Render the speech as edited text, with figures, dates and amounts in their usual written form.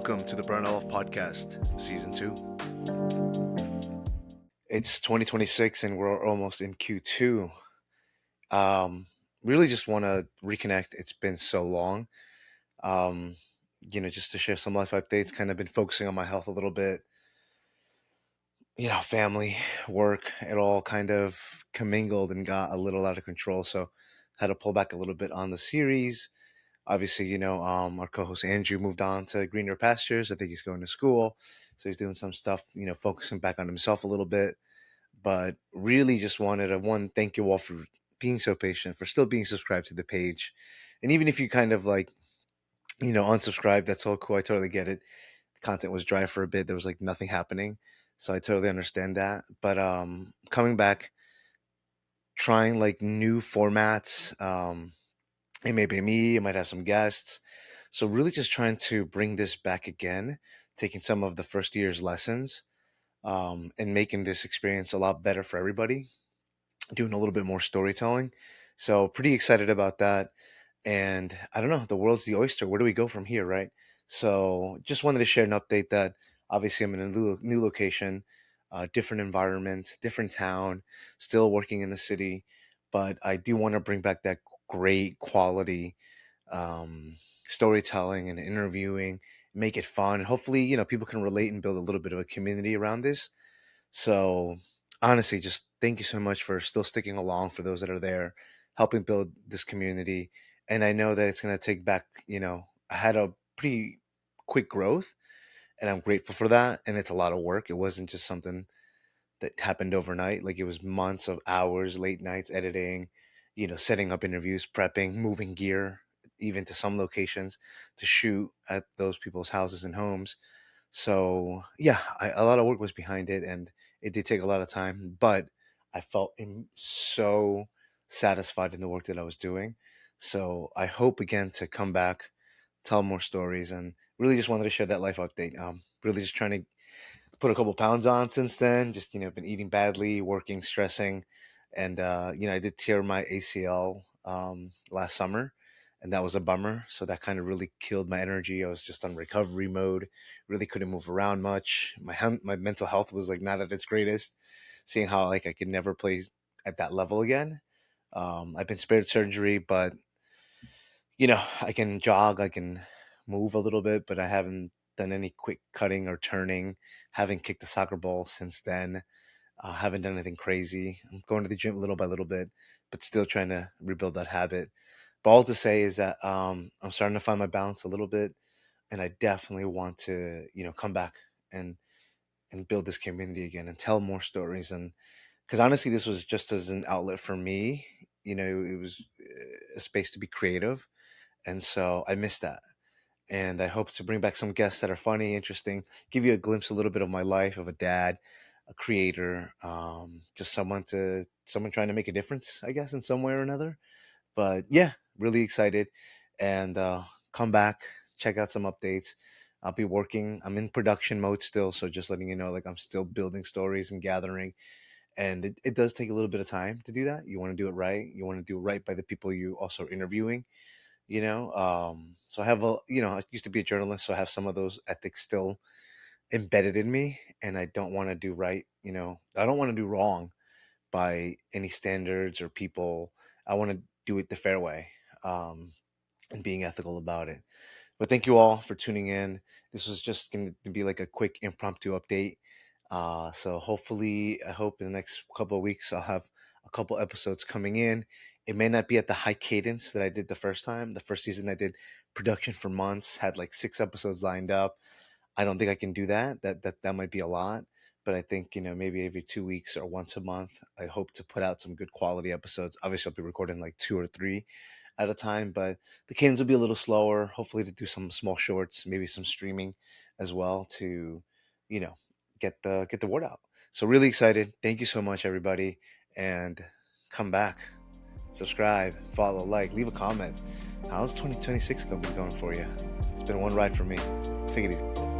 Welcome to the Burn Off Podcast, Season 2. It's 2026 and we're almost in Q2. Um, really just want to reconnect. It's been so long. Um, just to share some life updates, kind of been focusing on my health a little bit. Family, work, it all kind of commingled and got a little out of control. So had to pull back a little bit on the series. Obviously, our co-host Andrew moved on to greener pastures. I think he's going to school, so he's doing some stuff, focusing back on himself a little bit. But really, just wanted to thank you all for being so patient, for still being subscribed to the page, and even if you kind of unsubscribed, that's all cool. I totally get it. The content was dry for a bit. There was like nothing happening, so I totally understand that. But coming back, trying like new formats. It may be me, it might have some guests. So really just trying to bring this back again, taking some of the first year's lessons, and making this experience a lot better for everybody, doing a little bit more storytelling. So pretty excited about that. And I don't know, the world's the oyster. Where do we go from here, right? So just wanted to share an update that obviously I'm in a new location, different environment, different town, still working in the city, but I do want to bring back that great quality storytelling and interviewing, make it fun. And hopefully, people can relate and build a little bit of a community around this. So honestly, just thank you so much for still sticking along, for those that are there, helping build this community. And I know that it's going to take back, I had a pretty quick growth and I'm grateful for that. And it's a lot of work. It wasn't just something that happened overnight. Like it was months of hours, late nights, editing, setting up interviews, prepping, moving gear, even to some locations to shoot at those people's houses and homes. So yeah, a lot of work was behind it, and it did take a lot of time. But I felt so satisfied in the work that I was doing. So I hope again to come back, tell more stories, and really just wanted to share that life update. Really just trying to put a couple pounds on since then. Just been eating badly, working, stressing, and I did tear my ACL last summer, and that was a bummer. So that kind of really killed my energy. I was just on recovery mode, really couldn't move around much. My mental health was like not at its greatest, seeing how like I could never play at that level again. I've been spared surgery, but I can jog, I can move a little bit, but I haven't done any quick cutting or turning. Haven't kicked a soccer ball since then. Haven't done anything crazy. I'm going to the gym little by little bit, but still trying to rebuild that habit. But all to say is that I'm starting to find my balance a little bit, and I definitely want to, come back and build this community again and tell more stories. And because honestly, this was just as an outlet for me. It was a space to be creative, and so I miss that. And I hope to bring back some guests that are funny, interesting, give you a glimpse, a little bit of my life of a dad, a creator, just someone trying to make a difference, I guess, in some way or another. But yeah, really excited, and come back, check out some updates. I'll be working. I'm in production mode still, so just letting you know, like I'm still building stories and gathering, and it does take a little bit of time to do that. You want to do it right. You want to do it right by the people you also are interviewing. So I have I used to be a journalist, so I have some of those ethics still embedded in me, and I don't want to do right. I don't want to do wrong by any standards or people. I want to do it the fair way, um, and being ethical about it. But thank you all for tuning in. This was just going to be like a quick impromptu update. So hopefully, I hope in the next couple of weeks I'll have a couple episodes coming in. It may not be at the high cadence that I did the first time. The first season I did production for months, had like 6 episodes lined up. I don't think I can do that. That might be a lot. But I think, maybe every 2 weeks or once a month, I hope to put out some good quality episodes. Obviously, I'll be recording like 2 or 3 at a time, but the cadence will be a little slower. Hopefully to do some small shorts, maybe some streaming as well to, you know, get the word out. So really excited. Thank you so much, everybody. And come back, subscribe, follow, like, leave a comment. How's 2026 going for you? It's been one ride for me. Take it easy.